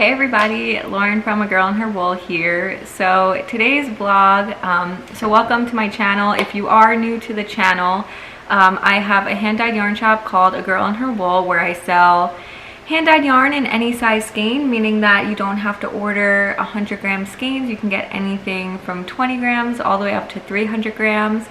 Hey everybody, Lauren from A Girl and Her Wool here. So today's vlog, so welcome to my channel. If you are new to the channel, I have a hand-dyed yarn shop called A Girl and Her Wool where I sell hand-dyed yarn in any size skein, meaning that you don't have to order 100 gram skeins. You can get anything from 20 grams all the way up to 300 grams.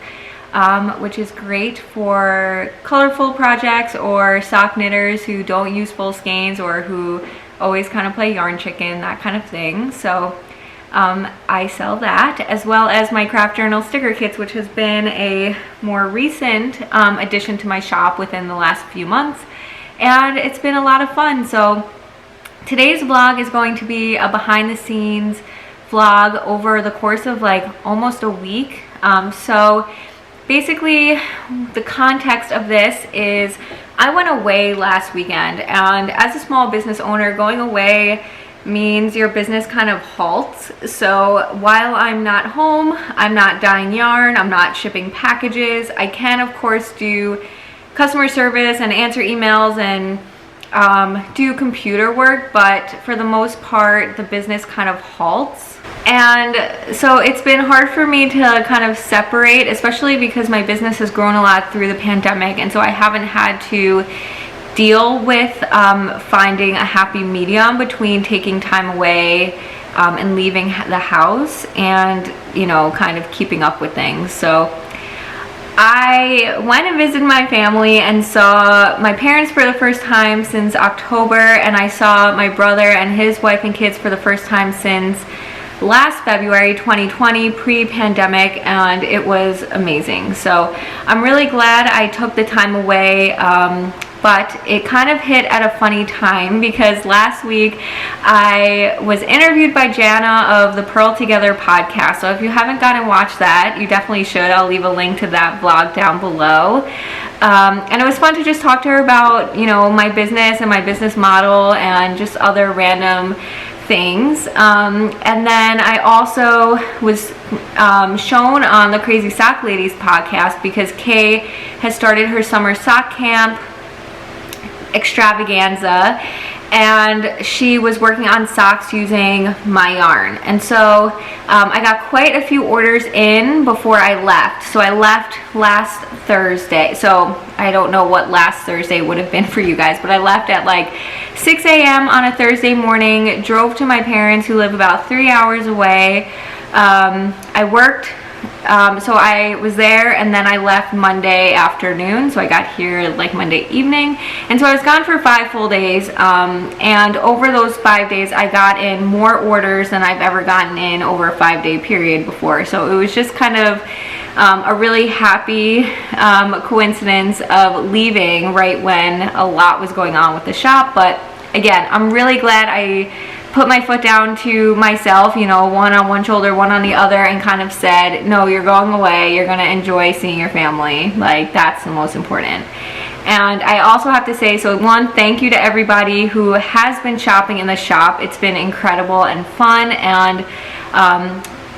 Which is great for colorful projects or sock knitters who don't use full skeins or who always kind of play yarn chicken, that kind of thing. So I sell that, as well as my craft journal sticker kits, which has been a more recent addition to my shop within the last few months, and it's been a lot of fun. So today's vlog is going to be a behind the scenes vlog over the course of like almost a week. So basically, the context of this is I went away last weekend, and as a small business owner, going away means your business kind of halts. So while I'm not home, I'm not dyeing yarn, I'm not shipping packages. I can, of course, do customer service and answer emails and do computer work, but for the most part, the business kind of halts. And so it's been hard for me to kind of separate, especially because my business has grown a lot through the pandemic, and so I haven't had to deal with finding a happy medium between taking time away and leaving the house and, you know, kind of keeping up with things. So I went and visited my family and saw my parents for the first time since October, and I saw my brother and his wife and kids for the first time since last February 2020, pre-pandemic, and it was amazing. So I'm really glad I took the time away, but it kind of hit at a funny time because last week I was interviewed by Jana of the Pearl Together podcast. So if you haven't gone and watched that, you definitely should. I'll leave a link to that vlog down below. And it was fun to just talk to her about, you know, my business and my business model and just other random things. And then I also was shown on the Crazy Sock Ladies podcast because Kay has started her summer sock camp extravaganza, and she was working on socks using my yarn. And so I got quite a few orders in before I left. So I left last Thursday. So I don't know what last Thursday would have been for you guys, but I left at like 6 a.m. on a Thursday morning, drove to my parents who live about 3 hours away. I worked, so I was there, and then I left Monday afternoon, so I got here like Monday evening, and so I was gone for 5 full days, and over those 5 days I got in more orders than I've ever gotten in over a 5-day period before. So it was just kind of a really happy coincidence of leaving right when a lot was going on with the shop. But again, I'm really glad I put my foot down to myself, you know, one on one shoulder, one on the other, and kind of said, no, you're going away, you're going to enjoy seeing your family. Like, that's the most important. And I also have to say, so one, thank you to everybody who has been shopping in the shop. It's been incredible and fun and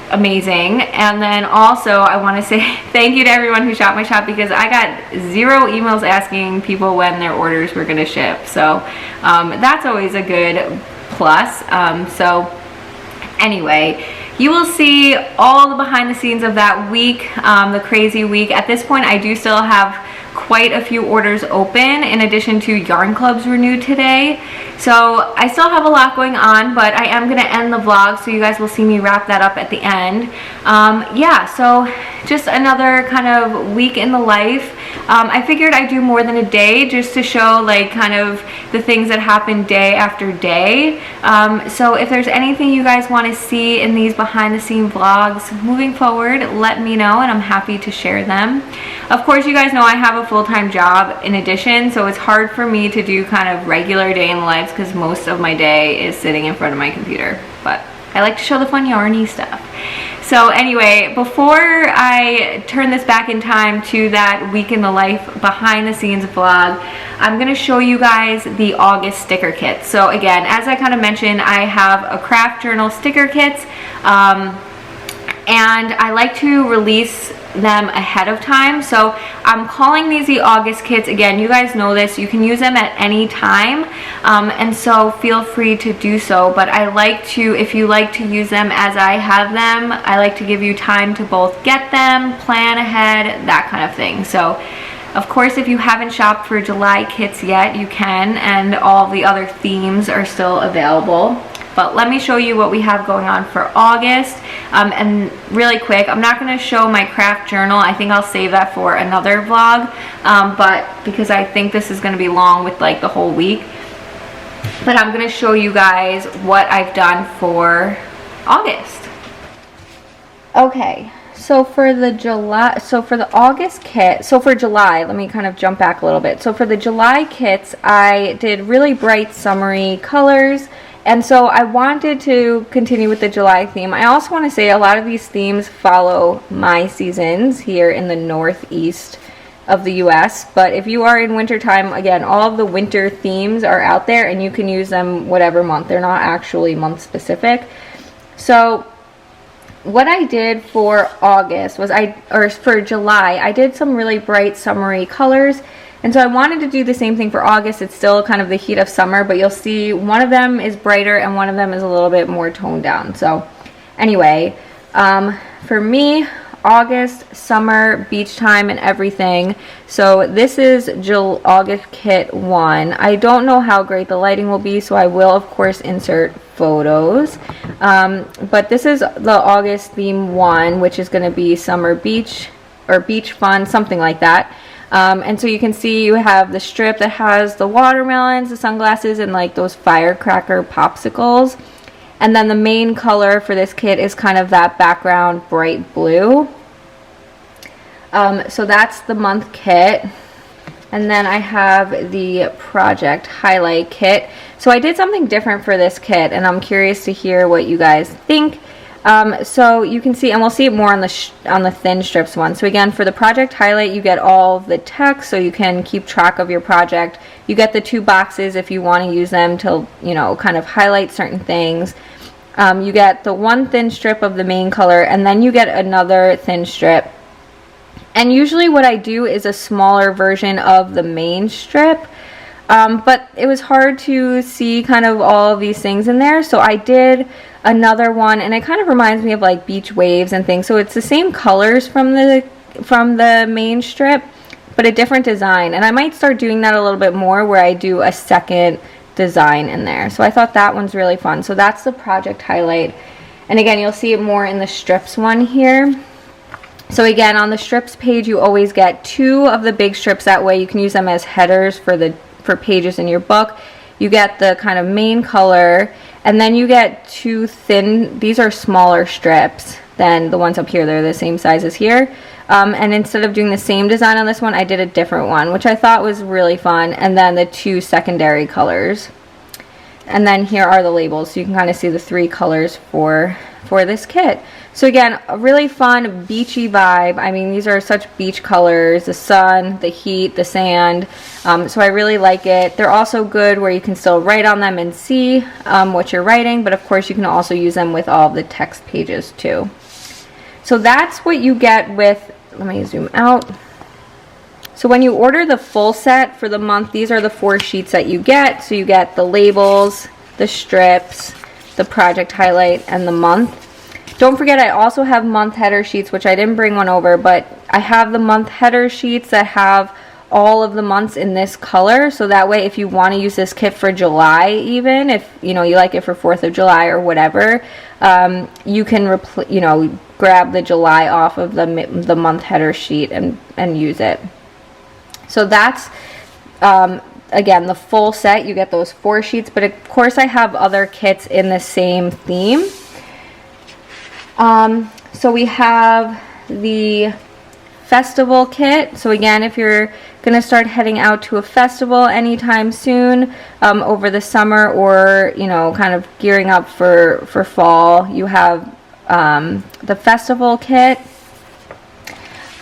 amazing. And then also I want to say thank you to everyone who shopped my shop, because I got 0 emails asking people when their orders were going to ship. So that's always a good plus. So anyway, you will see all the behind the scenes of that week, the crazy week. At this point, I do still have quite a few orders open in addition to yarn clubs renewed today. So I still have a lot going on, but I am going to end the vlog, so you guys will see me wrap that up at the end. Yeah, so just another kind of week in the life. I figured I'd do more than a day just to show like kind of the things that happen day after day. So if there's anything you guys want to see in these behind the scene vlogs moving forward, let me know and I'm happy to share them. Of course, you guys know I have a full-time job in addition, so it's hard for me to do kind of regular day in the lives because most of my day is sitting in front of my computer. But I like to show the fun yarny stuff. So anyway, before I turn this back in time to that week in the life behind the scenes vlog, I'm going to show you guys the August sticker kit. So again, as I kind of mentioned, I have a craft journal sticker kits. and I like to release them ahead of time. So I'm calling these the August kits. Again, you guys know this, you can use them at any time, and so feel free to do so. But I like to, if you like to use them as I have them, I like to give you time to both get them, plan ahead, that kind of thing. So of course, if you haven't shopped for July kits yet, you can, and all the other themes are still available. But let me show you what we have going on for August. And really quick, I'm not going to show my craft journal. I think I'll save that for another vlog, but because I think this is going to be long with like the whole week. But I'm going to show you guys what I've done for August. Okay. So for the August kit, so for July, let me kind of jump back a little bit. So for the July kits, I did really bright summery colors, and so I wanted to continue with the July theme. I also want to say a lot of these themes follow my seasons here in the northeast of the US, but if you are in wintertime, again, all of the winter themes are out there and you can use them whatever month. They're not actually month specific. So what I did for August was for July, I did some really bright summery colors. And so I wanted to do the same thing for August. It's still kind of the heat of summer, but you'll see one of them is brighter and one of them is a little bit more toned down. So anyway, for me, August, summer, beach time, and everything. So this is August kit 1. I don't know how great the lighting will be, so I will of course insert photos. But this is the August theme 1, which is going to be summer beach or beach fun, something like that. And so you can see you have the strip that has the watermelons, the sunglasses, and like those firecracker popsicles. And then the main color for this kit is kind of that background bright blue. So that's the month kit. And then I have the project highlight kit. So I did something different for this kit, and I'm curious to hear what you guys think. So you can see, and we'll see it more on the thin strips one. So again, for the project highlight, you get all the text so you can keep track of your project. You get the 2 boxes if you want to use them to, you know, kind of highlight certain things. You get the 1 thin strip of the main color, and then you get another thin strip. And usually what I do is a smaller version of the main strip, but it was hard to see kind of all of these things in there, so I did another one, and it kind of reminds me of like beach waves and things. So it's the same colors from the main strip, but a different design. And I might start doing that a little bit more, where I do a second design in there. So I thought that one's really fun. So that's the project highlight, and again, you'll see it more in the strips one here. So again, on the strips page, you always get 2 of the big strips. That way you can use them as headers for pages in your book. You get the kind of main color, and then you get 2 thin, these are smaller strips than the ones up here. They're the same size as here. And instead of doing the same design on this one, I did a different one, which I thought was really fun. And then the 2 secondary colors. And then here are the labels, so you can kind of see the 3 colors for this kit. So again, a really fun beachy vibe. I mean, these are such beach colors, the sun, the heat, the sand. So I really like it. They're also good where you can still write on them and see what you're writing, but of course you can also use them with all of the text pages too. So that's what you get with, let me zoom out. So when you order the full set for the month, these are the 4 sheets that you get. So you get the labels, the strips, the project highlight, and the month. Don't forget, I also have month header sheets, which I didn't bring one over, but I have the month header sheets that have all of the months in this color. So that way, if you want to use this kit for July, even if you know you like it for 4th of July or whatever, you can grab the July off of the month header sheet and use it. So that's again the full set. You get those 4 sheets, but of course I have other kits in the same theme. So we have the festival kit. So again, if you're going to start heading out to a festival anytime soon, over the summer, or you know, kind of gearing up for fall, you have the festival kit.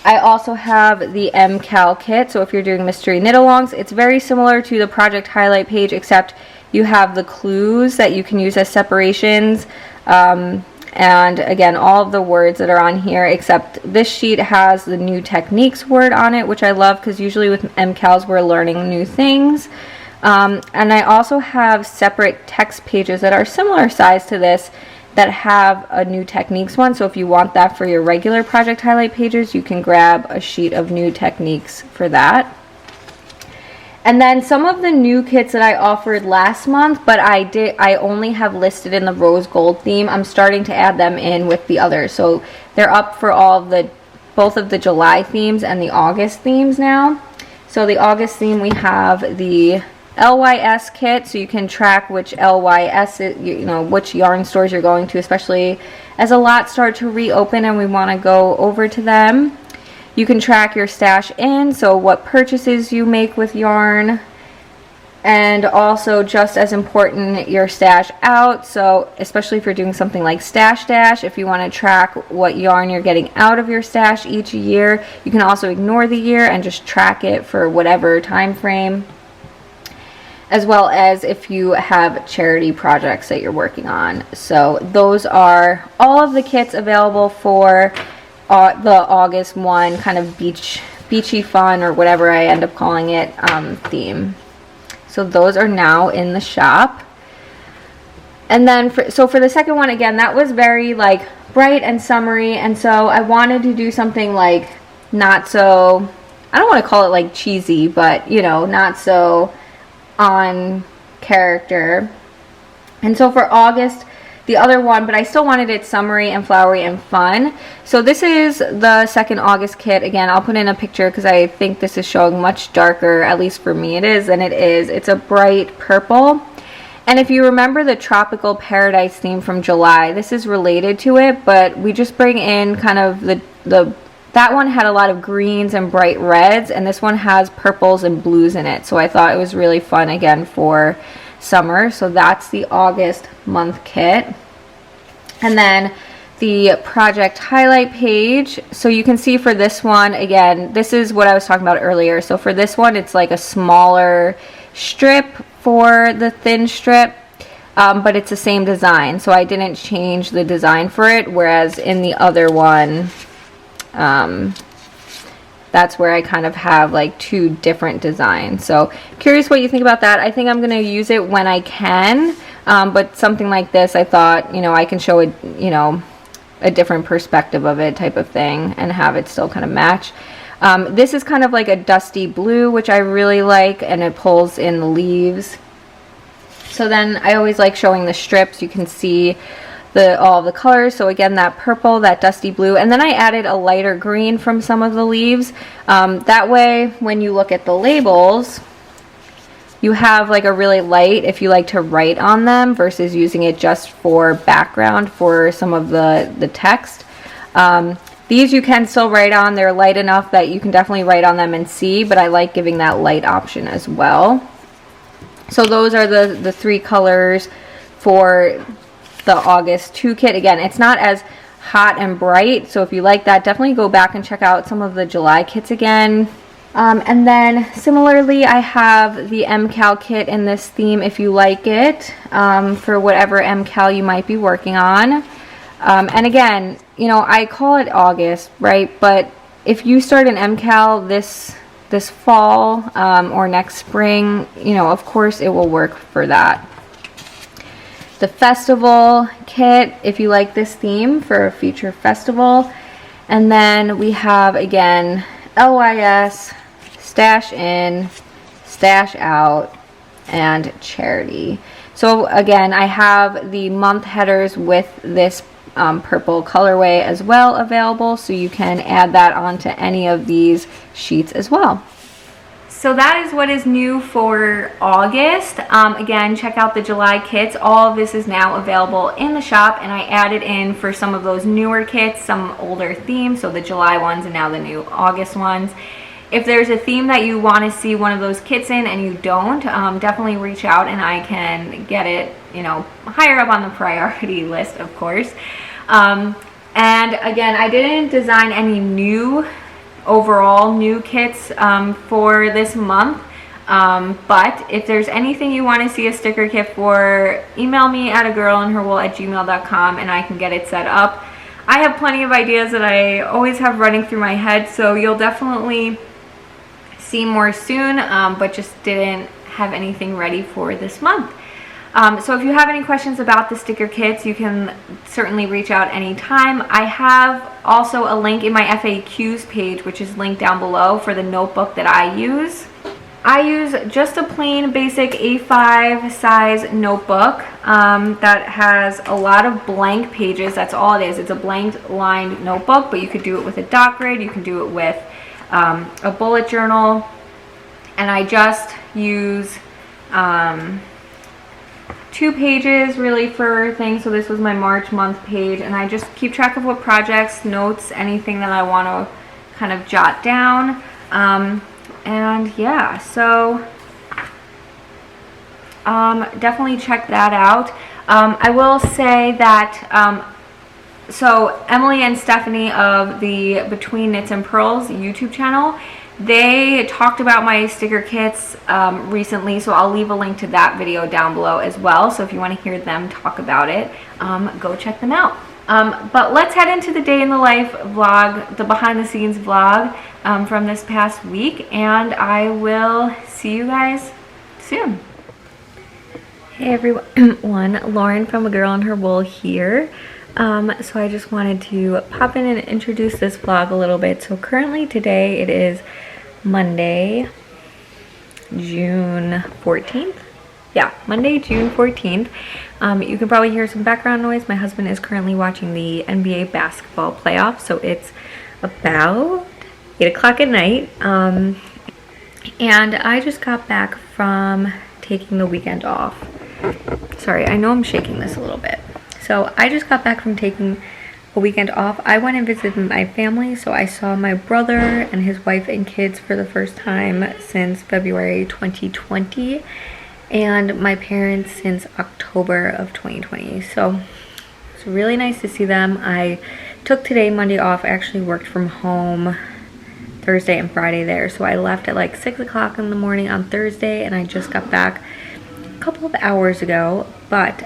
I also have the Mcal Kit. So if you're doing mystery knit-alongs, it's very similar to the project highlight page, except you have the clues that you can use as separations. And again, all of the words that are on here, except this sheet has the new techniques word on it, which I love because usually with MCALs we're learning new things. And I also have separate text pages that are similar size to this that have a new techniques one. So if you want that for your regular project highlight pages, you can grab a sheet of new techniques for that. And then some of the new kits that I offered last month, but I only have listed in the rose gold theme. I'm starting to add them in with the others. So they're up for both of the July themes and the August themes now. So the August theme, we have the LYS kit, so you can track which LYS, which yarn stores you're going to, especially as a lot start to reopen and we want to go over to them. You can track your stash in, so what purchases you make with yarn, and also just as important, your stash out. So especially if you're doing something like Stash Dash, if you want to track what yarn you're getting out of your stash each year, you can also ignore the year and just track it for whatever time frame, as well as if you have charity projects that you're working on. So those are all of the kits available for the August 1 kind of beachy fun, or whatever I end up calling it, theme. So those are now in the shop. And then for the second one, again, that was very like bright and summery, and so I wanted to do something like not so, I don't want to call it like cheesy, but not so on character. And so for August, the other one, but I still wanted it summery and flowery and fun. So this is the second August kit. Again, I'll put in a picture because I think this is showing much darker, at least for me it is, than it is. It's a bright purple. And if you remember the Tropical Paradise theme from July, this is related to it, but we just bring in kind of that one had a lot of greens and bright reds, and this one has purples and blues in it. So I thought it was really fun, again, for summer. So that's the August month kit. And then the project highlight page. So you can see for this one, again, this is what I was talking about earlier. So for this one, it's like a smaller strip for the thin strip, but it's the same design. So I didn't change the design for it, whereas in the other one, that's where I kind of have like two different designs. So curious what you think about that. I think I'm going to use it when I can, but something like this, I thought, I can show it, a different perspective of it type of thing and have it still kind of match. This is kind of like a dusty blue, which I really like, and it pulls in the leaves. So then I always like showing the strips. You can see all the colors. So again, that purple, that dusty blue, and then I added a lighter green from some of the leaves. That way, when you look at the labels, you have like a really light if you like to write on them versus using it just for background for some of the text. These you can still write on. They're light enough that you can definitely write on them and see, but I like giving that light option as well. So those are the three colors for the August 2 kit. Again, it's not as hot and bright, so if you like that, definitely go back and check out some of the July kits again. And then similarly, I have the Mcal Kit in this theme if you like it, for whatever Mcal you might be working on. And again, I call it August, right? But if you start an Mcal this fall or next spring, of course it will work for that. The festival kit, if you like this theme for a future festival. And then we have, again, LYS, Stash In, Stash Out, and Charity. So again, I have the month headers with this purple colorway as well available, so you can add that onto any of these sheets as well. So that is what is new for August. Again, check out the July kits. All of this is now available in the shop, and I added in for some of those newer kits some older themes, so the July ones and now the new August ones. If there's a theme that you want to see one of those kits in and you don't, definitely reach out and I can get it, higher up on the priority list, of course. And again, I didn't design any overall new kits for this month. But if there's anything you want to see a sticker kit for, email me at agirlandherwool@gmail.com and I can get it set up. I have plenty of ideas that I always have running through my head, so you'll definitely see more soon, but just didn't have anything ready for this month. So if you have any questions about the sticker kits, you can certainly reach out anytime. I have also a link in my FAQs page, which is linked down below, for the notebook that I use. I use just a plain basic A5 size notebook that has a lot of blank pages. That's all it is. It's a blank lined notebook, but you could do it with a dot grid. You can do it with a bullet journal. And I just use 2 pages really for things. So this was my March month page, and I just keep track of what projects, notes, anything that I want to kind of jot down. And yeah, so definitely check that out. I will say that so Emily and Stephanie of the Between Knits and Pearls YouTube channel, they talked about my sticker kits recently, so I'll leave a link to that video down below as well. So if you want to hear them talk about it, go check them out. But let's head into the day in the life vlog, the behind the scenes vlog from this past week, and I will see you guys soon. Hey everyone, Lauren from A Girl and Her Wool here. So I just wanted to pop in and introduce this vlog a little bit. So currently today it is Monday, June 14th. Yeah, Monday, June 14th. You can probably hear some background noise. My husband is currently watching the NBA basketball playoffs, so it's about 8 o'clock at night. And I just got back from taking the weekend off. Sorry, I know I'm shaking this a little bit. So I just got back from taking a weekend off. I went and visited my family, so I saw my brother and his wife and kids for the first time since February 2020, and my parents since October of 2020. So it's really nice to see them. I took today, Monday, off. I actually worked from home Thursday and Friday there, so I left at like 6 o'clock in the morning on Thursday, and I just got back a couple of hours ago. But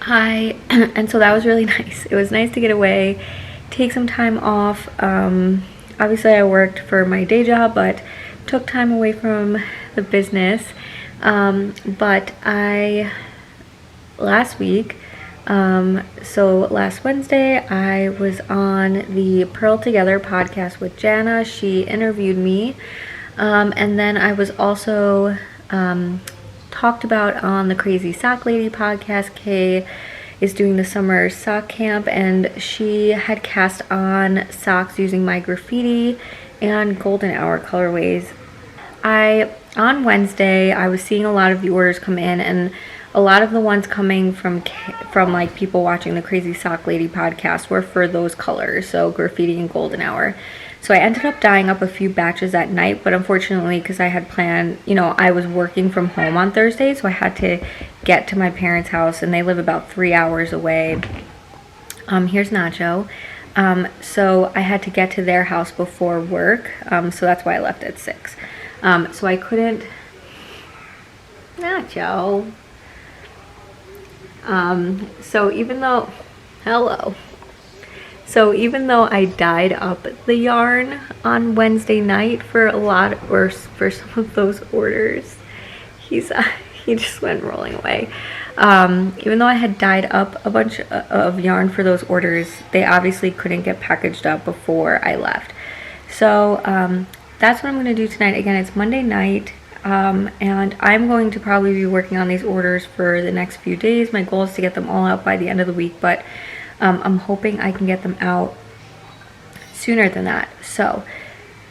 and so that was really nice. It was nice to get away, take some time off. Obviously I worked for my day job, but took time away from the business. But last week, so last Wednesday, I was on the Pearl Together podcast with Jana. She interviewed me, and then I was also talked about on the Crazy Sock Lady podcast. Kay is doing the summer sock camp, and she had cast on socks using my graffiti and golden hour colorways. On Wednesday, I was seeing a lot of the orders come in, and a lot of the ones coming from like people watching the Crazy Sock Lady podcast were for those colors, so graffiti and golden hour. So I ended up dyeing up a few batches that night, but unfortunately, because I had planned, you know, I was working from home on Thursday, so I had to get to my parents' house, and they live about 3 hours away. Here's Nacho. So I had to get to their house before work, so that's why I left at 6. So I couldn't... Nacho. So even though... Hello. So even though I dyed up the yarn on Wednesday night for for some of those orders, he just went rolling away. Even though I had dyed up a bunch of yarn for those orders, they obviously couldn't get packaged up before I left. So that's what I'm going to do tonight. Again, it's Monday night, and I'm going to probably be working on these orders for the next few days. My goal is to get them all out by the end of the week, but I'm hoping I can get them out sooner than that. So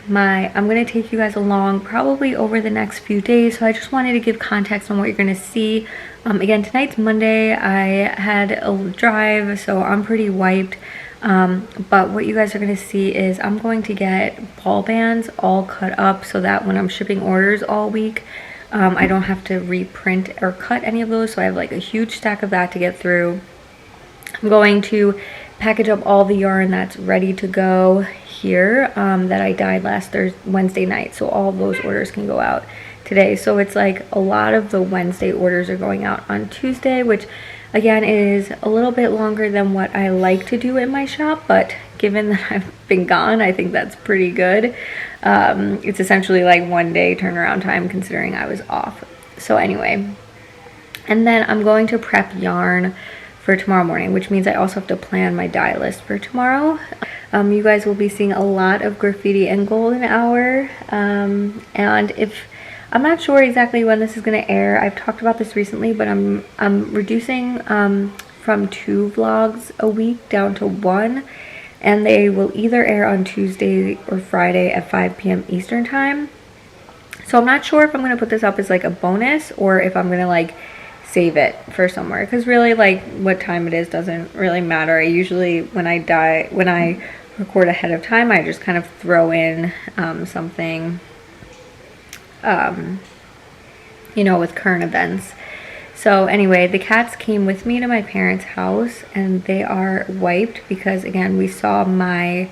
I'm going to take you guys along probably over the next few days. So I just wanted to give context on what you're going to see. Again, tonight's Monday. I had a drive, so I'm pretty wiped. But what you guys are going to see is I'm going to get ball bands all cut up so that when I'm shipping orders all week, I don't have to reprint or cut any of those. So I have like a huge stack of that to get through. I'm going to package up all the yarn that's ready to go here that I dyed last Wednesday night, so all those orders can go out today. So it's like a lot of the Wednesday orders are going out on Tuesday, which again is a little bit longer than what I like to do in my shop, but given that I've been gone, I think that's pretty good. It's essentially like 1 day turnaround time considering I was off. So anyway, and then I'm going to prep yarn for tomorrow morning, which means I also have to plan my dye list for tomorrow. You guys will be seeing a lot of graffiti and golden hour, and I'm not sure exactly when this is going to air. I've talked about this recently, but I'm reducing from 2 vlogs a week down to 1, and they will either air on Tuesday or Friday at 5 p.m. Eastern time. So I'm not sure if I'm going to put this up as like a bonus or if I'm going to like save it for somewhere, because really like what time it is doesn't really matter. I usually when I record ahead of time, I just kind of throw in something you know, with current events. So anyway, the cats came with me to my parents' house and they are wiped because again we saw my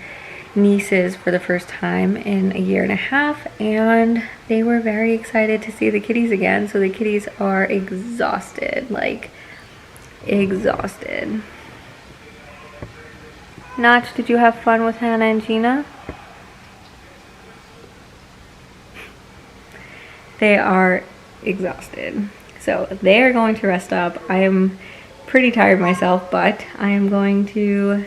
nieces for the first time in a year and a half, and they were very excited to see the kitties again. So the kitties are exhausted, like exhausted. Notch, did you have fun with Hannah and Gina? They are exhausted. So they are going to rest up. I am pretty tired myself, but I am going to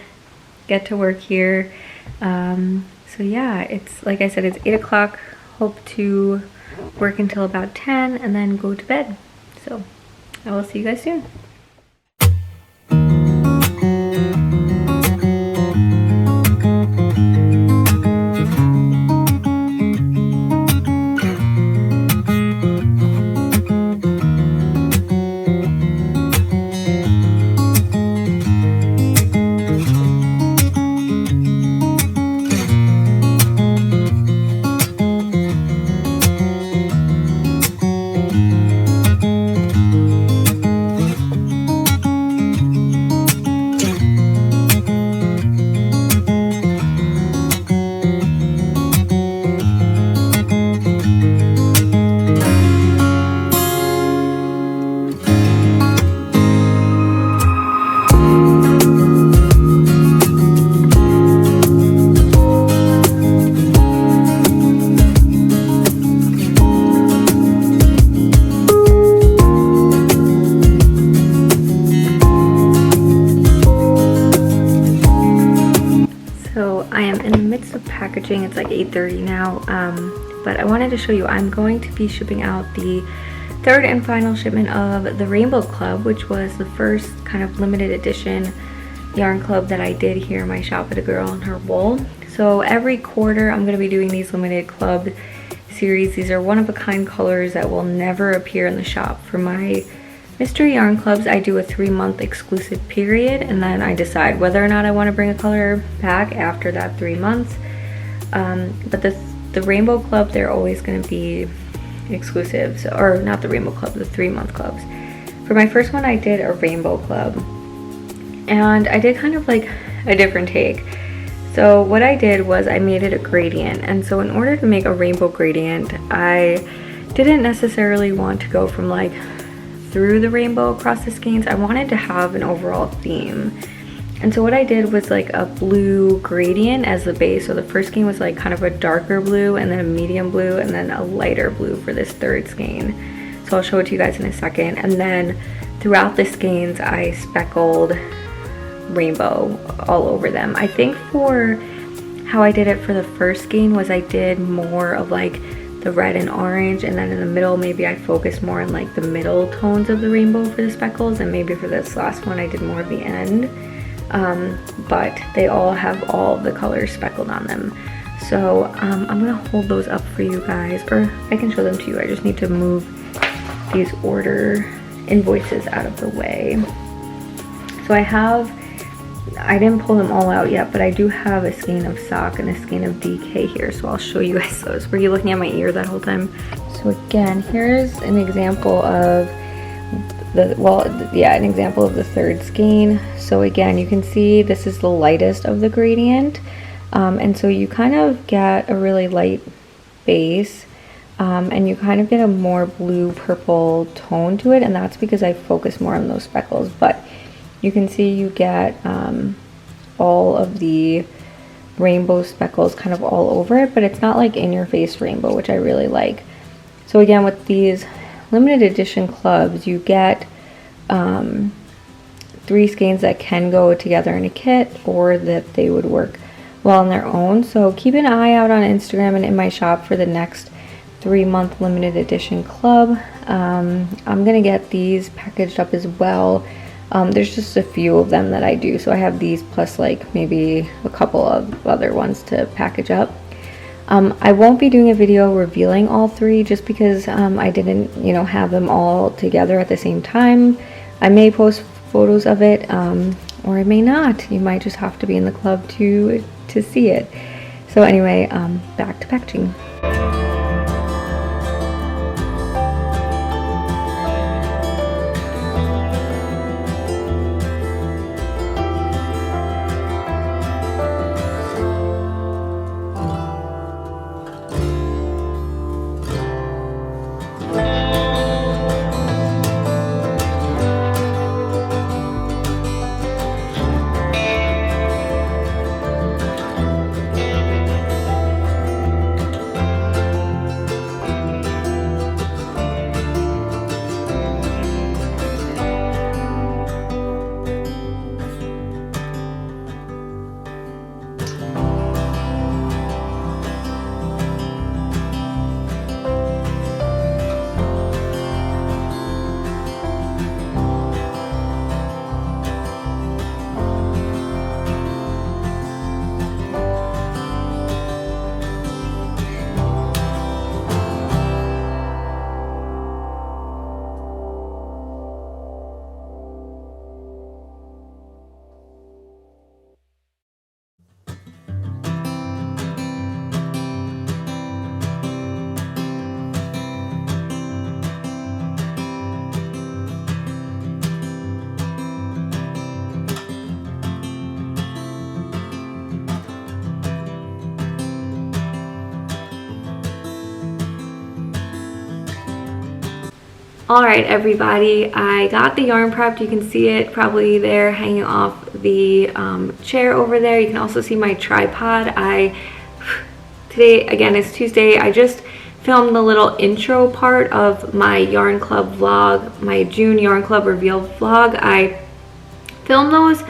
get to work here. So yeah, it's like I said, it's 8 o'clock. Hope to work until about 10 and then go to bed. So I will see you guys soon. Packaging. It's like 8:30 now, but I wanted to show you I'm going to be shipping out the 3rd and final shipment of the Rainbow Club, which was the first kind of limited edition yarn club that I did here in my shop at A Girl and Her Wool. So every quarter I'm going to be doing these limited club series. These are one-of-a-kind colors that will never appear in the shop. For my mystery yarn clubs, I do a 3-month exclusive period, and then I decide whether or not I want to bring a color back after that 3 months. But the Rainbow Club, they're always going to be exclusives, or not the Rainbow Club, the 3-month clubs. For my first one, I did a Rainbow Club, and I did kind of like a different take. So what I did was I made it a gradient, and so in order to make a rainbow gradient, I didn't necessarily want to go from like through the rainbow across the skeins. I wanted to have an overall theme. And so what I did was like a blue gradient as the base. So the first skein was like kind of a darker blue, and then a medium blue, and then a lighter blue for this 3rd skein. So I'll show it to you guys in a second. And then throughout the skeins, I speckled rainbow all over them. I think for how I did it for the first skein was I did more of like the red and orange, and then in the middle maybe I focused more on like the middle tones of the rainbow for the speckles, and maybe for this last one I did more of the end. But they all have all the colors speckled on them. So I'm gonna hold those up for you guys, or I can show them to you. I just need to move these order invoices out of the way. So I didn't pull them all out yet, but I do have a skein of sock and a skein of DK here, so I'll show you guys those. Were you looking at my ear that whole time? So again, here's an example of an example of the third skein. So again, you can see this is the lightest of the gradient, and so you kind of get a really light base, and you kind of get a more blue purple tone to it, and that's because I focus more on those speckles. But you can see you get all of the rainbow speckles kind of all over it, but it's not like in your face rainbow, which I really like. So again, with these limited edition clubs, you get 3 skeins that can go together in a kit, or that they would work well on their own. So keep an eye out on Instagram and in my shop for the next 3-month limited edition club. I'm gonna get these packaged up as well. There's just a few of them that I do, so I have these plus like maybe a couple of other ones to package up. I won't be doing a video revealing all 3 just because I didn't, have them all together at the same time. I may post photos of it, or I may not. You might just have to be in the club to see it. So anyway, back to packaging. Alright everybody, I got the yarn prepped. You can see it probably there hanging off the chair over there. You can also see my tripod. Today, again, is Tuesday. I just filmed the little intro part of my yarn club vlog, my June yarn club reveal vlog. I filmed those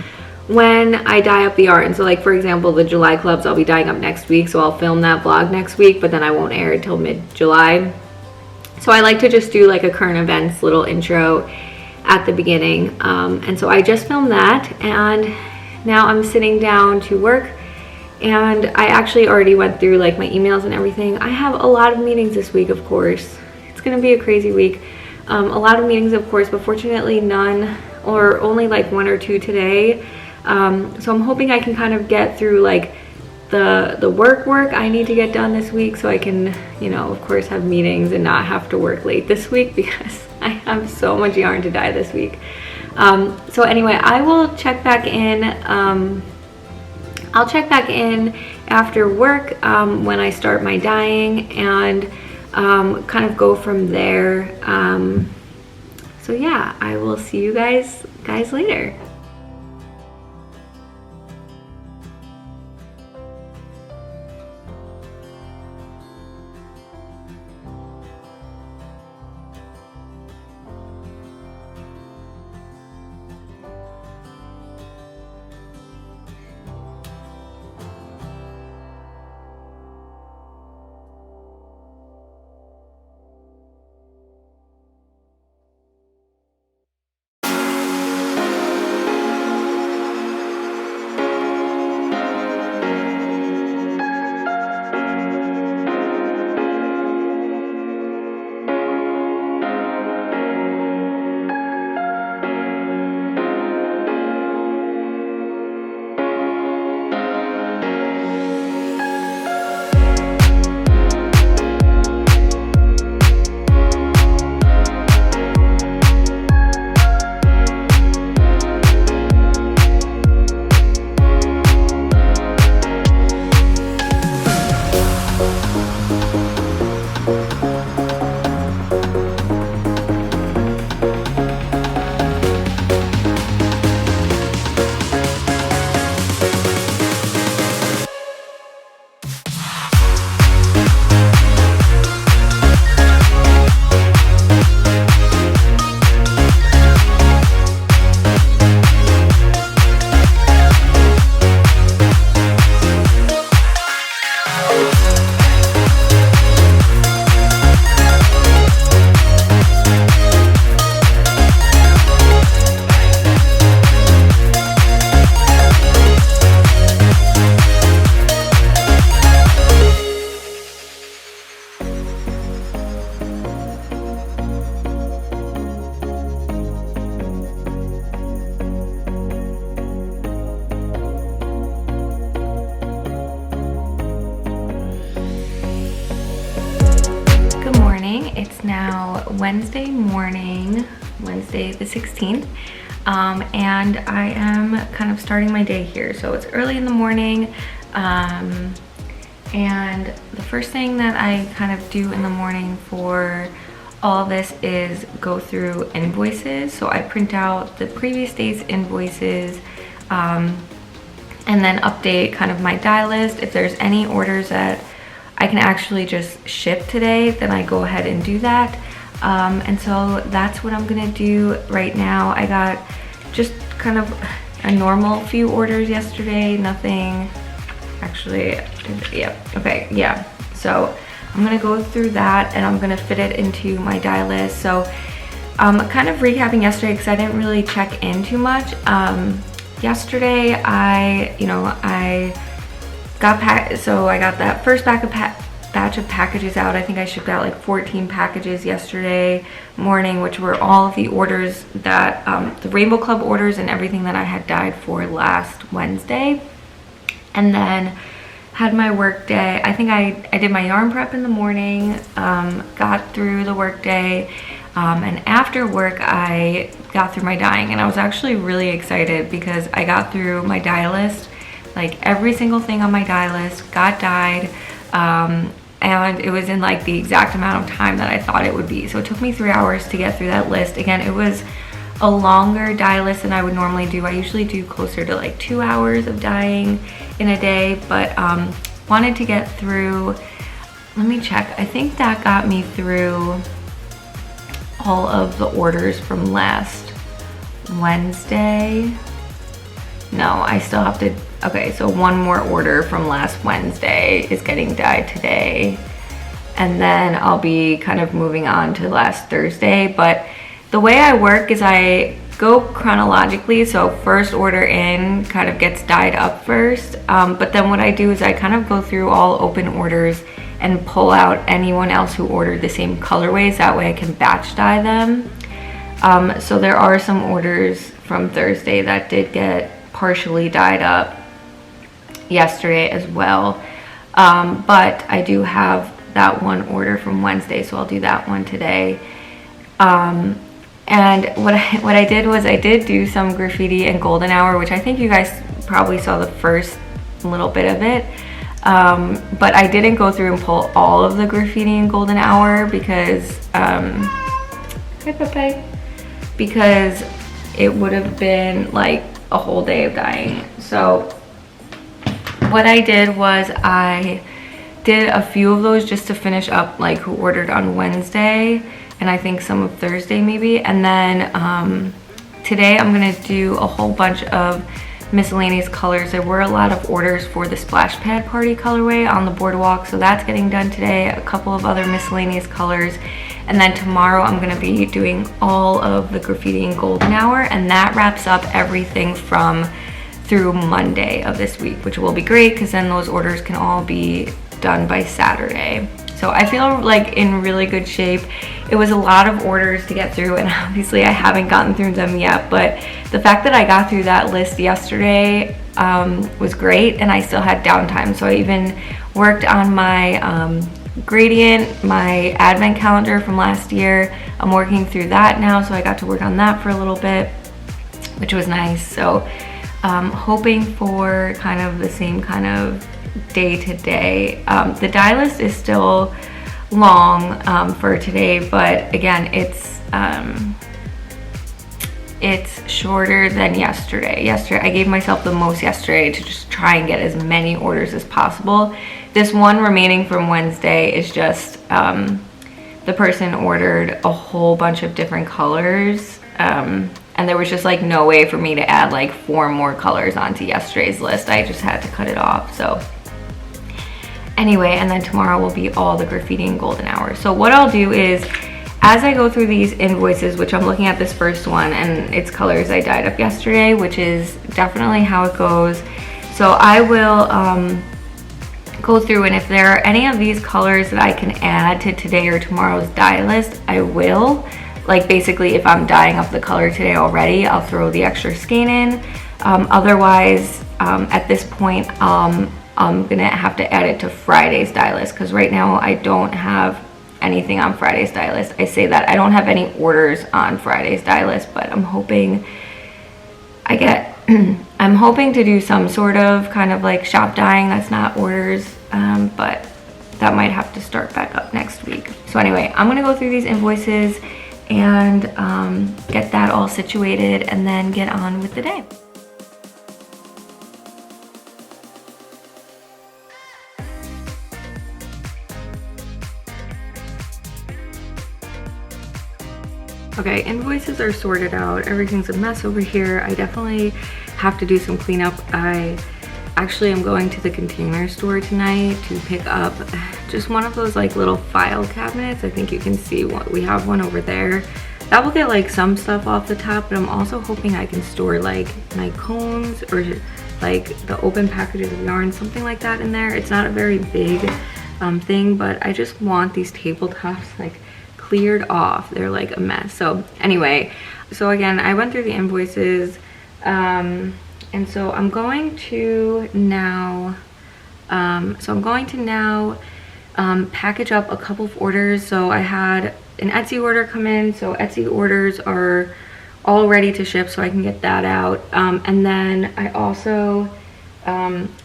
when I dye up the yarn. So like for example, the July clubs I'll be dyeing up next week, so I'll film that vlog next week, but then I won't air it till mid-July. So I like to just do like a current events little intro at the beginning. And so I just filmed that, and now I'm sitting down to work, and I actually already went through like my emails and everything. I have a lot of meetings this week, of course. It's gonna be a crazy week. A lot of meetings, of course, but fortunately none, or only like 1 or 2 today. So I'm hoping I can kind of get through like the work I need to get done this week, so I can, of course, have meetings and not have to work late this week, because I have so much yarn to dye this week. So anyway, I will check back in. I'll check back in after work when I start my dyeing, and kind of go from there. So yeah, I will see you guys later. Wednesday morning, Wednesday the 16th, and I am kind of starting my day here. So it's early in the morning, and the first thing that I kind of do in the morning for all this is go through invoices. So I print out the previous day's invoices, and then update kind of my die list. If there's any orders that I can actually just ship today, then I go ahead and do that. And so that's what I'm gonna do right now. I got just kind of a normal few orders yesterday, nothing, actually, yeah, okay, yeah. So I'm gonna go through that and I'm gonna fit it into my die list. So kind of recapping yesterday because I didn't really check in too much. Yesterday I got I got that first batch of packages out. I think I shipped out like 14 packages yesterday morning, which were all of the orders that the Rainbow Club orders and everything that I had dyed for last Wednesday. And then had my work day. I think I did my yarn prep in the morning, got through the work day, and after work I got through my dyeing, and I was actually really excited because I got through my dye list, like every single thing on my dye list got dyed, and it was in like the exact amount of time that I thought it would be. So it took me 3 hours to get through that list. Again, it was a longer dye list than I would normally do. I usually do closer to like 2 hours of dyeing in a day, but wanted to get through, let me check, I think that got me through all of the orders from last Wednesday. No, I still have to, okay, so one more order from last Wednesday is getting dyed today, and then I'll be kind of moving on to last Thursday. But the way I work is I go chronologically, so first order in kind of gets dyed up first, but then what I do is I kind of go through all open orders and pull out anyone else who ordered the same colorways. That way I can batch dye them. So there are some orders from Thursday that did get partially dyed up yesterday as well, but I do have that one order from Wednesday, so I'll do that one today. And what I did was I did do some graffiti and golden hour, which I think you guys probably saw the first little bit of it, but I didn't go through and pull all of the graffiti and golden hour because because it would have been like a whole day of dyeing. So what I did was I did a few of those just to finish up like who ordered on Wednesday, and I think some of Thursday maybe. And then today I'm gonna do a whole bunch of miscellaneous colors. There were a lot of orders for the Splash Pad Party colorway on the boardwalk, so that's getting done today. A couple of other miscellaneous colors. And then tomorrow I'm gonna be doing all of the graffiti and golden hour, and that wraps up everything from through Monday of this week, which will be great because then those orders can all be done by Saturday. So I feel like in really good shape. It was a lot of orders to get through, and obviously I haven't gotten through them yet, but the fact that I got through that list yesterday was great, and I still had downtime. So I even worked on my gradient, my advent calendar from last year. I'm working through that now, so I got to work on that for a little bit, which was nice. So hoping for kind of the same kind of day to day. The die list is still long for today, but again, it's shorter than yesterday. Yesterday, I gave myself the most yesterday to just try and get as many orders as possible. This one remaining from Wednesday is just, the person ordered a whole bunch of different colors, and there was just like no way for me to add like 4 more colors onto yesterday's list. I just had to cut it off. So anyway, and then tomorrow will be all the graffiti and golden hour. So what I'll do is, as I go through these invoices, which I'm looking at this first one, and it's colors I dyed up yesterday, which is definitely how it goes. So I will go through, and if there are any of these colors that I can add to today or tomorrow's dye list, I will. Like basically, if I'm dyeing up the color today already, I'll throw the extra skein in. Otherwise, at this point, I'm gonna have to add it to Friday's dye list, because right now I don't have anything on Friday Stylist. I say that I don't have any orders on Friday Stylist, but I'm hoping I get I'm hoping to do some sort of kind of like shop dyeing that's not orders, but that might have to start back up next week. So anyway, I'm gonna go through these invoices and get that all situated and then get on with the day. Okay, invoices are sorted out. Everything's a mess over here. I definitely have to do some cleanup. I actually am going to the Container Store tonight to pick up just one of those like little file cabinets. I think you can see what we have one over there. That will get like some stuff off the top, but I'm also hoping I can store like my cones or like the open packages of yarn, something like that in there. It's not a very big thing, but I just want these tabletops like cleared off. They're like a mess. So anyway, so again, I went through the invoices, and so I'm going to now package up a couple of orders. So I had an Etsy order come in, so Etsy orders are all ready to ship, so I can get that out. And then I also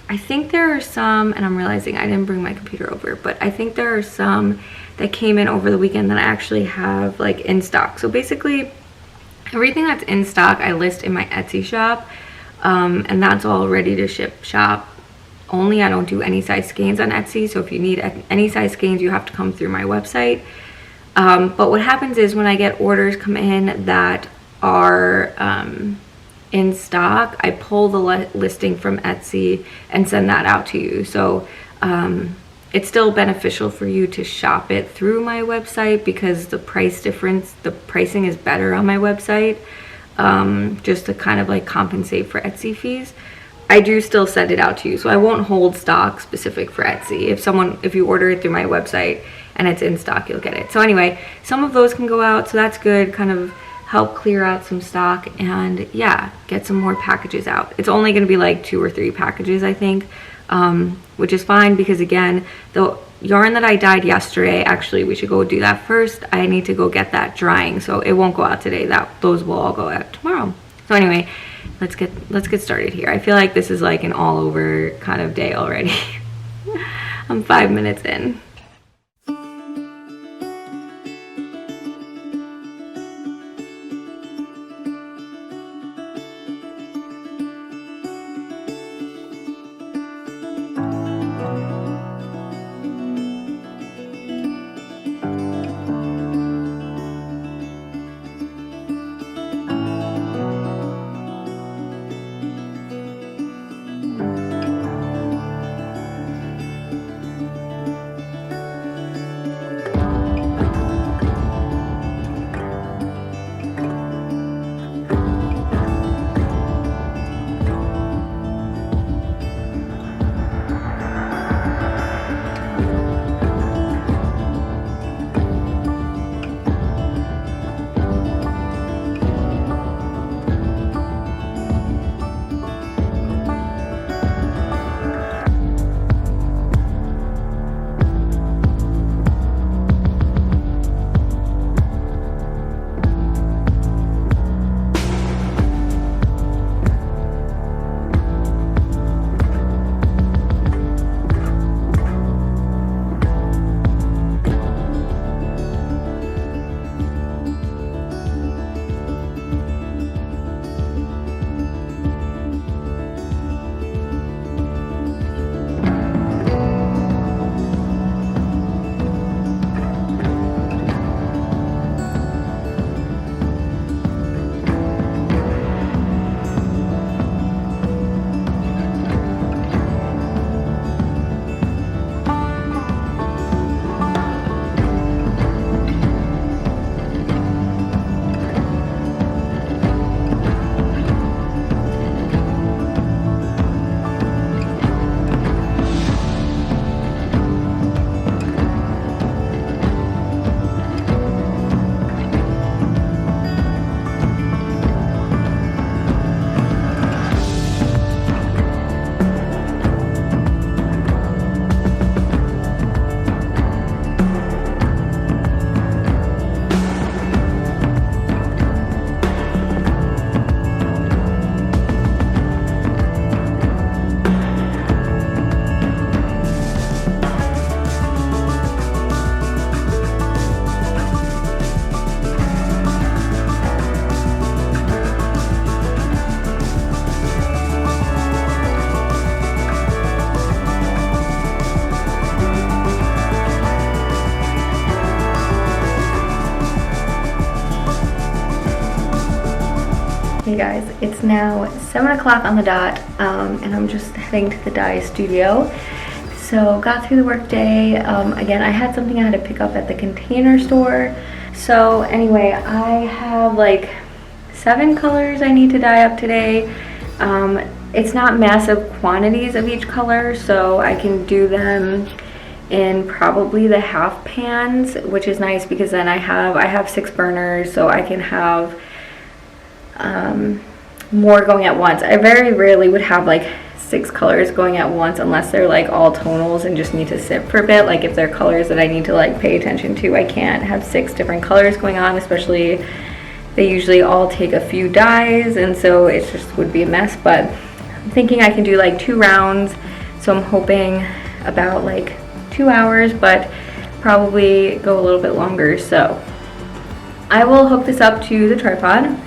I think there are some, and I'm realizing I didn't bring my computer over, but I think there are some that came in over the weekend that I actually have like in stock. So basically everything that's in stock I list in my Etsy shop, and that's all ready to shop only. I don't do any size skeins on Etsy, so if you need any size skeins you have to come through my website. But what happens is when I get orders come in that are in stock, I pull the listing from Etsy and send that out to you. So it's still beneficial for you to shop it through my website because the pricing is better on my website, just to kind of like compensate for Etsy fees. I do still send it out to you, so I won't hold stock specific for Etsy. If you order it through my website and it's in stock, you'll get it. So anyway, some of those can go out, so that's good, kind of help clear out some stock and yeah, get some more packages out. It's only going to be like 2 or 3 packages, I think, which is fine because again, the yarn that I dyed yesterday, actually we should go do that first. I need to go get that drying, so it won't go out today. Those will all go out tomorrow. So anyway, let's get started here. I feel like this is like an all over kind of day already. I'm 5 minutes in. Hey guys, it's now 7 o'clock on the dot, and I'm just heading to the dye studio. So got through the work day. Again, I had something I had to pick up at the Container Store. So anyway, I have like 7 colors I need to dye up today. It's not massive quantities of each color, so I can do them in probably the half pans, which is nice because then I have 6 burners, so I can have more going at once. I very rarely would have like 6 colors going at once unless they're like all tonals and just need to sit for a bit. Like if they're colors that I need to like pay attention to, I can't have 6 different colors going on, especially they usually all take a few dyes, and so it just would be a mess. But I'm thinking I can do like 2 rounds, so I'm hoping about like 2 hours, but probably go a little bit longer. So I will hook this up to the tripod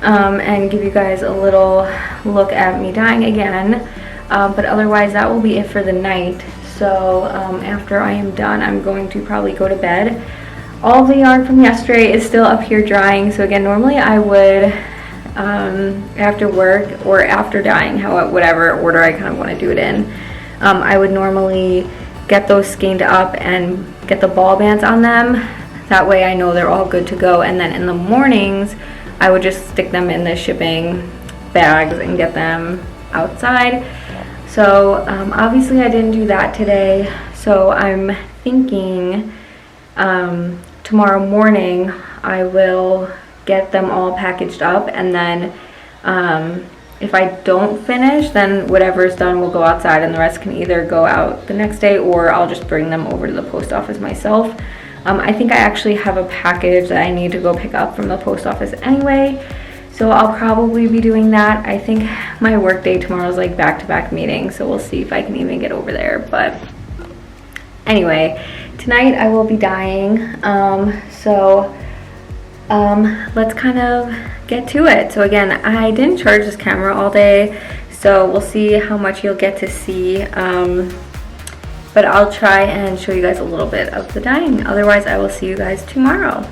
and give you guys a little look at me dyeing again, but otherwise that will be it for the night. So after I am done, I'm going to probably go to bed. All the yarn from yesterday is still up here drying, so again, normally I would after work or after dyeing, whatever order I kind of want to do it in, I would normally get those skeined up and get the ball bands on them. That way I know they're all good to go, and then in the mornings I would just stick them in the shipping bags and get them outside. So obviously I didn't do that today, so I'm thinking tomorrow morning I will get them all packaged up, and then if I don't finish, then whatever's done will go outside and the rest can either go out the next day or I'll just bring them over to the post office myself. I think I actually have a package that I need to go pick up from the post office anyway, so I'll probably be doing that. I think my work day tomorrow is like back-to-back meetings, so we'll see if I can even get over there. But anyway, tonight I will be dyeing, let's kind of get to it. So again, I didn't charge this camera all day, so we'll see how much you'll get to see. But I'll try and show you guys a little bit of the dyeing. Otherwise, I will see you guys tomorrow.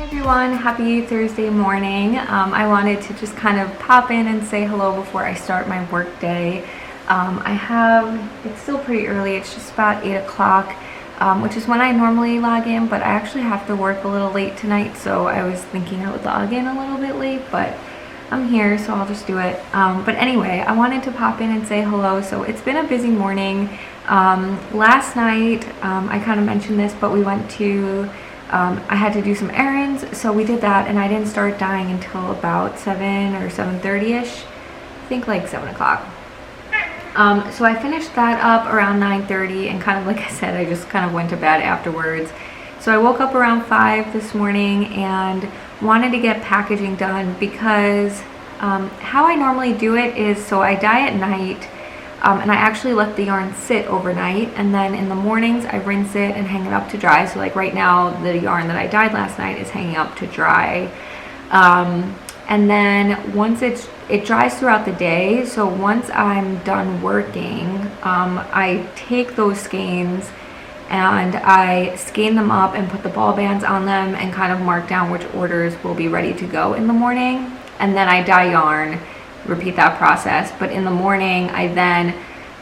Everyone, happy Thursday morning. I wanted to just kind of pop in and say hello before I start my work day. It's still pretty early, it's just about 8 o'clock, which is when I normally log in, but I actually have to work a little late tonight, so I was thinking I would log in a little bit late, but I'm here, so I'll just do it. But anyway, I wanted to pop in and say hello. So it's been a busy morning. Last night, I kind of mentioned this, but we went to I had to do some errands, so we did that, and I didn't start dyeing until about 7 or 7:30ish. I think like 7 o'clock. So I finished that up around 9:30, and kind of like I said, I just kind of went to bed afterwards. So I woke up around 5 this morning and wanted to get packaging done because how I normally do it is, so I dye at night. And I actually let the yarn sit overnight, and then in the mornings I rinse it and hang it up to dry. So like right now, the yarn that I dyed last night is hanging up to dry. And then once it dries throughout the day, so once I'm done working, I take those skeins and I skein them up and put the ball bands on them and kind of mark down which orders will be ready to go in the morning. And then I dye yarn, repeat that process. But in the morning,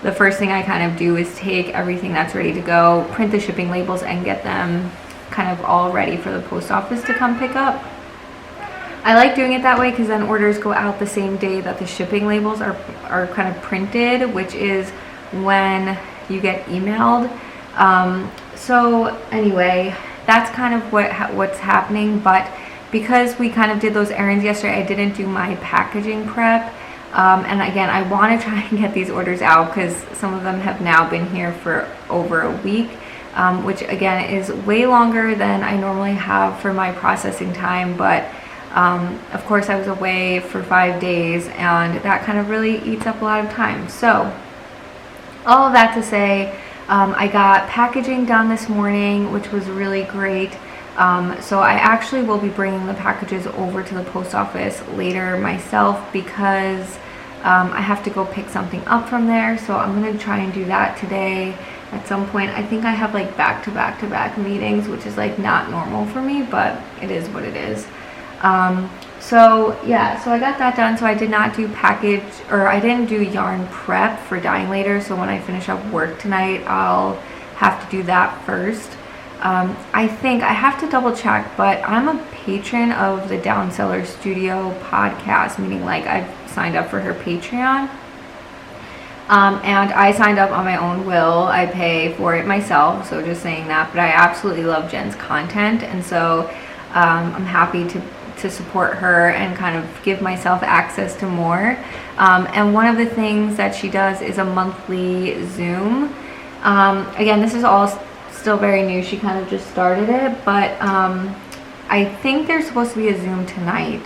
the first thing I kind of do is take everything that's ready to go, print the shipping labels, and get them kind of all ready for the post office to come pick up. I like doing it that way because then orders go out the same day that the shipping labels are kind of printed, which is when you get emailed. So anyway, that's kind of what's happening. But because we kind of did those errands yesterday, I didn't do my packaging prep. And again, I want to try and get these orders out because some of them have now been here for over a week, which again is way longer than I normally have for my processing time. But of course, I was away for 5 days, and that kind of really eats up a lot of time. So all of that to say, I got packaging done this morning, which was really great. So I actually will be bringing the packages over to the post office later myself because I have to go pick something up from there. So I'm going to try and do that today at some point. I think I have like back-to-back meetings, which is like not normal for me, but it is what it is. So yeah, so I got that done. So I did not do I didn't do yarn prep for dyeing later. So when I finish up work tonight, I'll have to do that first. I think I have to double check, but I'm a patron of the Down Cellar Studio podcast, meaning like I've signed up for her Patreon. And I signed up on my own will. I pay for it myself, so just saying that. But I absolutely love Jen's content, and so I'm happy to support her and kind of give myself access to more. And one of the things that she does is a monthly Zoom. Again, this is all still very new. She kind of just started it, but I think there's supposed to be a Zoom tonight,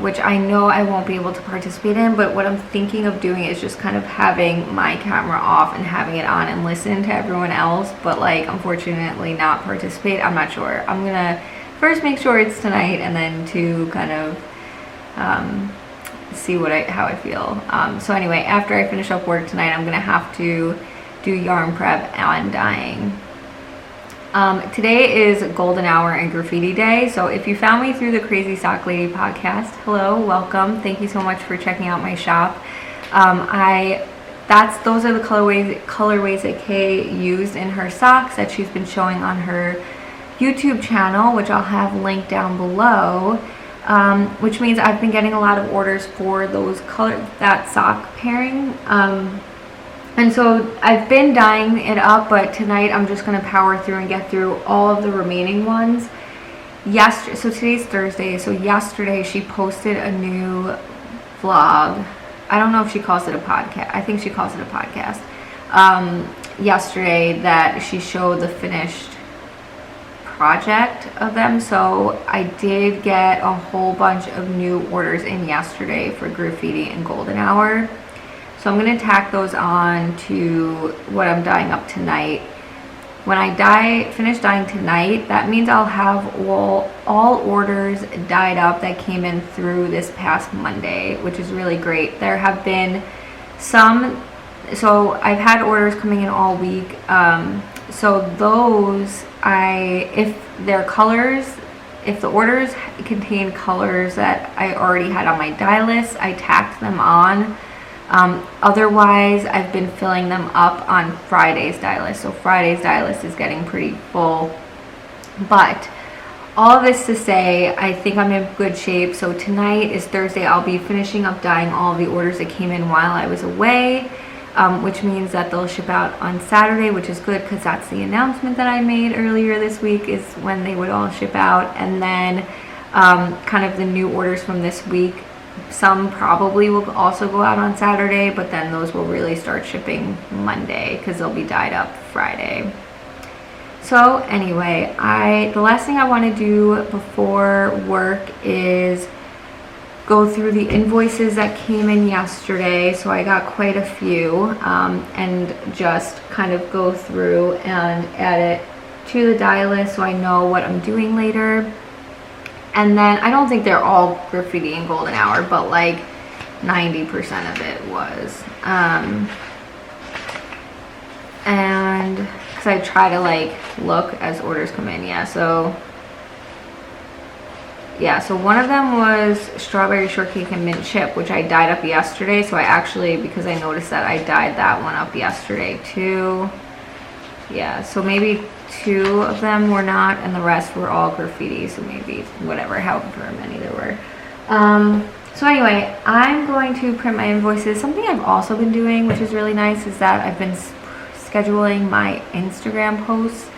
which I know I won't be able to participate in, but what I'm thinking of doing is just kind of having my camera off and having it on and listen to everyone else, but like unfortunately not participate. I'm not sure. I'm gonna first make sure it's tonight, and then to kind of see how I feel. So anyway, after I finish up work tonight, I'm gonna have to do yarn prep and dyeing. Today is Golden Hour and Graffiti Day, so if you found me through the Crazy Sock Lady podcast, hello, welcome. Thank you so much for checking out my shop. Those are the colorways that Kay used in her socks that she's been showing on her YouTube channel, which I'll have linked down below. Which means I've been getting a lot of orders for that sock pairing. And so I've been dyeing it up, but tonight I'm just going to power through and get through all of the remaining ones. So today's Thursday, so yesterday she posted a new vlog. I don't know if she calls it a podcast. I think she calls it a podcast. Yesterday that she showed the finished project of them. So I did get a whole bunch of new orders in yesterday for graffiti and golden hour. So I'm going to tack those on to what I'm dyeing up tonight. When I finish dyeing tonight, that means I'll have all orders dyed up that came in through this past Monday, which is really great. There have been some, so I've had orders coming in all week. So those, if their colors if the orders contain colors that I already had on my dye list, I tacked them on. Otherwise, I've been filling them up on Friday's dye list. So Friday's dye list is getting pretty full. But all of this to say, I think I'm in good shape. So tonight is Thursday. I'll be finishing up dyeing all of the orders that came in while I was away, which means that they'll ship out on Saturday, which is good because that's the announcement that I made earlier this week, is when they would all ship out. And then kind of the new orders from this week, some probably will also go out on Saturday, but then those will really start shipping Monday because they'll be dyed up Friday. So anyway, the last thing I want to do before work is go through the invoices that came in yesterday. So I got quite a few, and just kind of go through and add it to the dye list so I know what I'm doing later. And then I don't think they're all graffiti and golden hour, but like 90% of it was. And because I try to like look as orders come in. So one of them was strawberry shortcake and mint chip, which I dyed up yesterday. So I actually, because I noticed that, I dyed that one up yesterday too. Yeah, so maybe 2 of them were not, and the rest were all graffiti. So maybe whatever, however many there were. So anyway, I'm going to print my invoices. Something I've also been doing, which is really nice, is that I've been scheduling my Instagram posts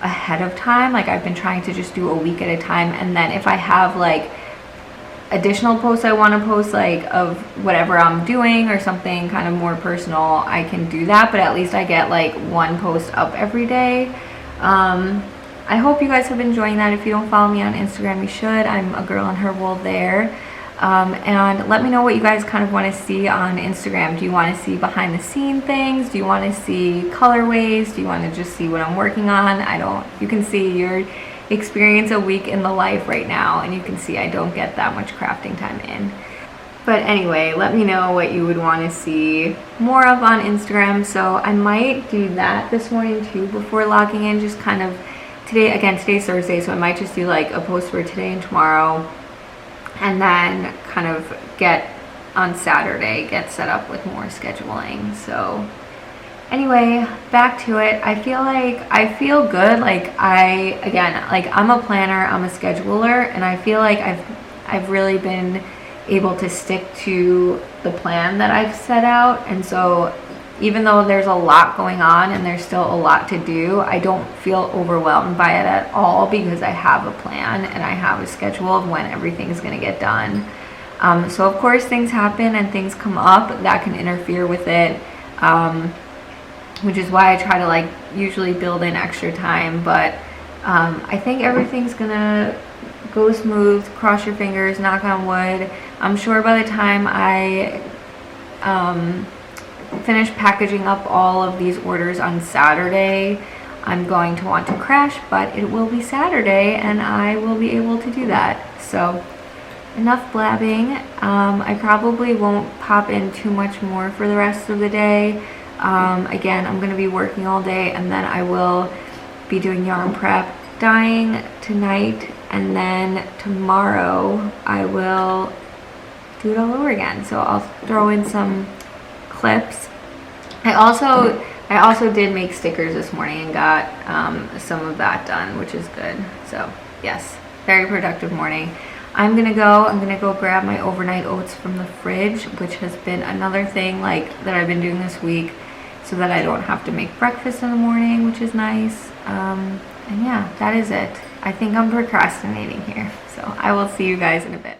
ahead of time. Like I've been trying to just do a week at a time, and then if I have like additional posts I want to post, like of whatever I'm doing or something kind of more personal, I can do that, but at least I get like 1 post up every day. I hope you guys have been enjoying that. If you don't follow me on Instagram, you should. I'm a girl in her wool there. And let me know what you guys kind of want to see on Instagram. Do you want to see behind the scene things? Do you want to see colorways? Do you want to just see what I'm working on? You can see your experience a week in the life right now, and you can see I don't get that much crafting time in. But anyway, let me know what you would want to see more of on Instagram. So I might do that this morning too before logging in, just kind of today's Thursday, so I might just do like a post for today and tomorrow, and then kind of on Saturday get set up with more scheduling. So anyway, back to it. I feel good. Like I'm a planner, I'm a scheduler, and I feel like I've really been able to stick to the plan that I've set out. And so even though there's a lot going on and there's still a lot to do, I don't feel overwhelmed by it at all, because I have a plan and I have a schedule of when everything's going to get done. So of course things happen and things come up that can interfere with it, which is why I try to like usually build in extra time. But I think everything's gonna go smooth. Cross your fingers, knock on wood. I'm sure by the time I finish packaging up all of these orders on Saturday, I'm going to want to crash, but it will be Saturday and I will be able to do that. So enough blabbing. I probably won't pop in too much more for the rest of the day. Again, I'm going to be working all day, and then I will be doing yarn prep, dyeing tonight, and then tomorrow I will do it all over again. So I'll throw in some clips. I also did make stickers this morning and got some of that done, which is good. So yes, very productive morning. I'm gonna go grab my overnight oats from the fridge, which has been another thing that I've been doing this week, so that I don't have to make breakfast in the morning, which is nice. And yeah, that is it. I think I'm procrastinating here, so I will see you guys in a bit.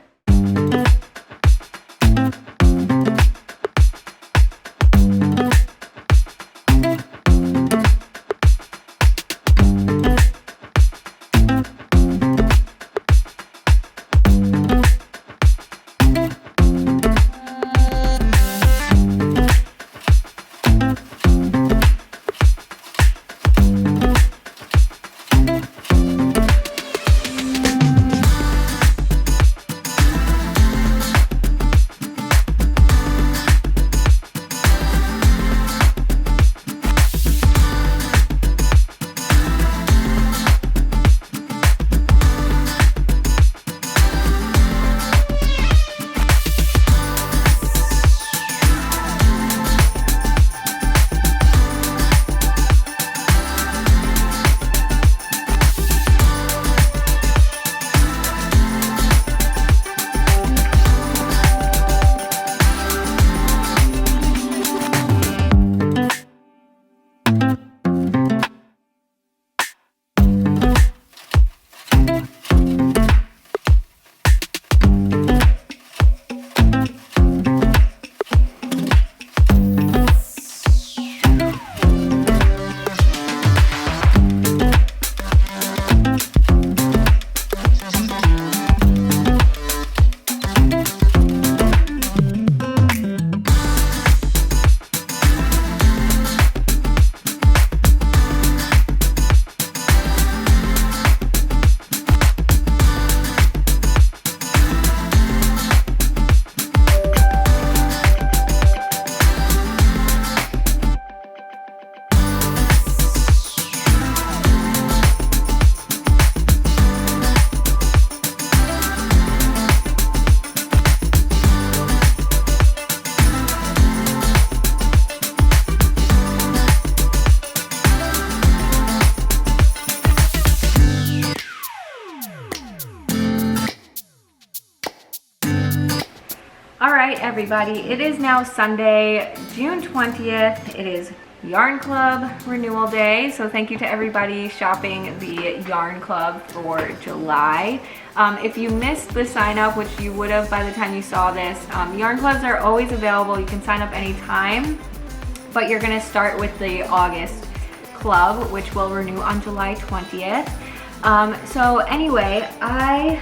everybody. It is now Sunday, June 20th. It is Yarn Club Renewal Day, so thank you to everybody shopping the Yarn Club for July. If you missed the sign up, which you would have by the time you saw this, Yarn Clubs are always available. You can sign up anytime, but you're gonna start with the August club, which will renew on July 20th. So anyway, I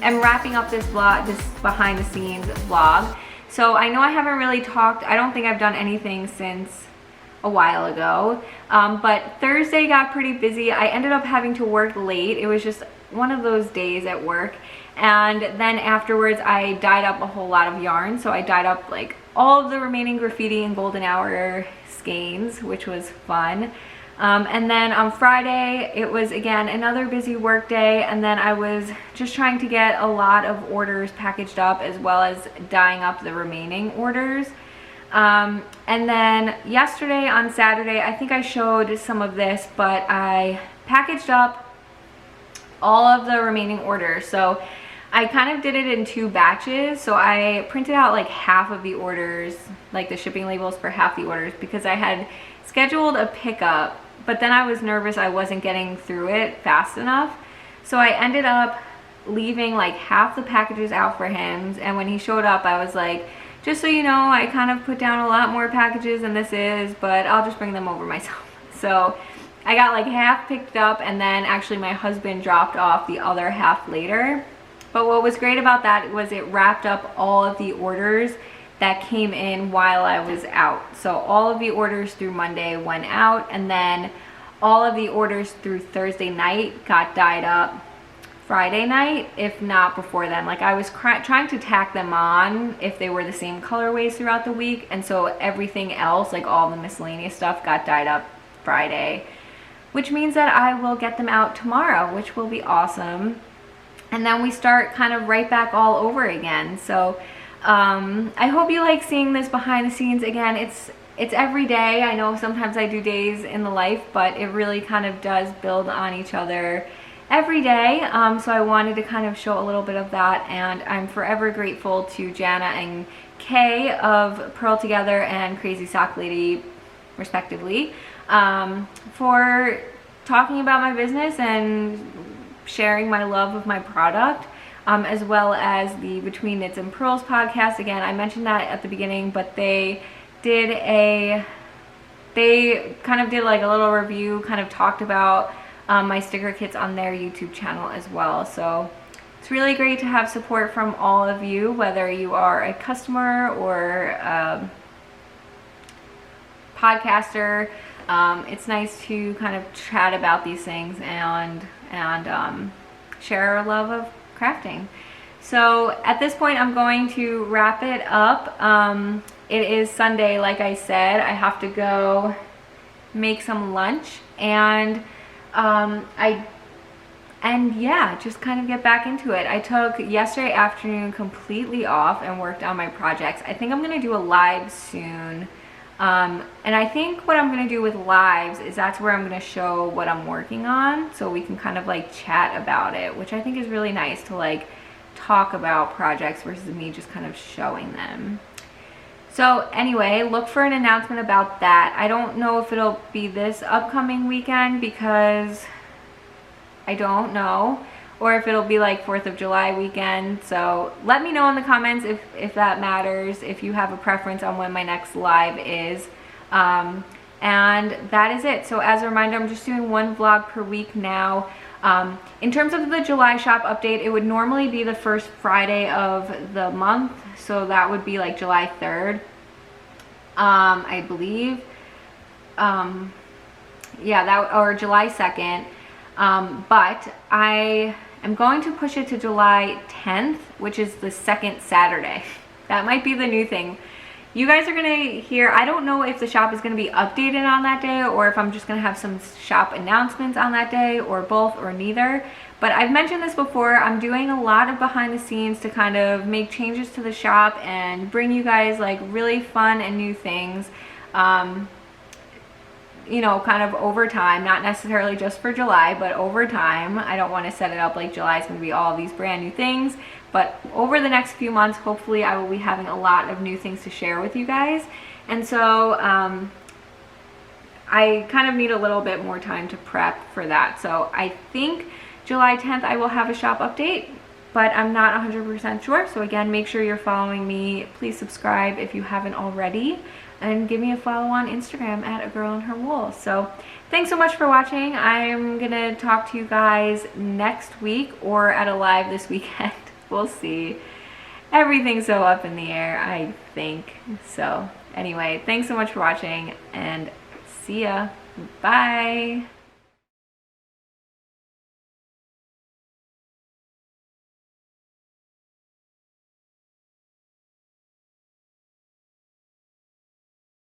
am wrapping up this vlog, this behind the scenes vlog. So I know I haven't really talked, I don't think I've done anything since a while ago, but Thursday got pretty busy. I ended up having to work late. It was just one of those days at work, and then afterwards I dyed up a whole lot of yarn. So I dyed up like all of the remaining graffiti and golden hour skeins, which was fun. And then on Friday, it was again another busy work day, and then I was just trying to get a lot of orders packaged up as well as dyeing up the remaining orders. And then yesterday on Saturday, I think I showed some of this, but I packaged up all of the remaining orders. So I kind of did it in 2 batches. So I printed out like half of the orders, like the shipping labels for half the orders, because I had scheduled a pickup, but then I was nervous I wasn't getting through it fast enough. So I ended up leaving like half the packages out for him, and when he showed up I was like, just so you know, I kind of put down a lot more packages than this is, but I'll just bring them over myself. So I got like half picked up, and then actually my husband dropped off the other half later. But what was great about that was it wrapped up all of the orders that came in while I was out. So all of the orders through Monday went out, and then all of the orders through Thursday night got dyed up Friday night, if not before then. Like I was trying to tack them on if they were the same colorways throughout the week, and so everything else, like all the miscellaneous stuff, got dyed up Friday, which means that I will get them out tomorrow, which will be awesome. And then we start kind of right back all over again. So I hope you like seeing this behind the scenes. Again, it's every day. I know sometimes I do days in the life, but it really kind of does build on each other every day. So I wanted to kind of show a little bit of that, and I'm forever grateful to Jana and Kay of Pearl Together and Crazy Sock Lady, respectively, for talking about my business and sharing my love of my product. As well as the Between Knits and Pearls podcast. Again, I mentioned that at the beginning, but they kind of did like a little review, kind of talked about my sticker kits on their YouTube channel as well. So it's really great to have support from all of you, whether you are a customer or a podcaster. It's nice to kind of chat about these things and share our love of crafting. So at this point I'm going to wrap it up. It is Sunday, like I said. I have to go make some lunch, and yeah, just kind of get back into it. I took yesterday afternoon completely off and worked on my projects. I think I'm gonna do a live soon. And I think what I'm gonna do with lives is that's where I'm gonna show what I'm working on, so we can kind of like chat about it, which I think is really nice to like talk about projects versus me just kind of showing them. So anyway, look for an announcement about that. I don't know if it'll be this upcoming weekend because I don't know, or if it'll be like 4th of July weekend. So let me know in the comments if that matters, if you have a preference on when my next live is. And that is it. So as a reminder, I'm just doing 1 vlog per week now. In terms of the July shop update, it would normally be the first Friday of the month. So that would be like July 3rd, I believe. Yeah, that, or July 2nd. But I'm going to push it to July 10th, which is the 2nd Saturday. That might be the new thing. You guys are gonna hear, I don't know if the shop is gonna be updated on that day or if I'm just gonna have some shop announcements on that day, or both, or neither. But I've mentioned this before, I'm doing a lot of behind the scenes to kind of make changes to the shop and bring you guys like really fun and new things. You know, kind of over time, not necessarily just for July, but over time. I don't want to set it up like July is going to be all these brand new things, But over the next few months, hopefully I will be having a lot of new things to share with you guys. And so I kind of need a little bit more time to prep for that. So I think July 10th I will have a shop update, but I'm not 100% sure. So again, make sure you're following me. Please subscribe if you haven't already, and give me a follow on Instagram at agirlandherwool. So thanks so much for watching. I'm gonna talk to you guys next week or at a live this weekend. We'll see. Everything's so up in the air, I think. So anyway, thanks so much for watching, and see ya. Bye.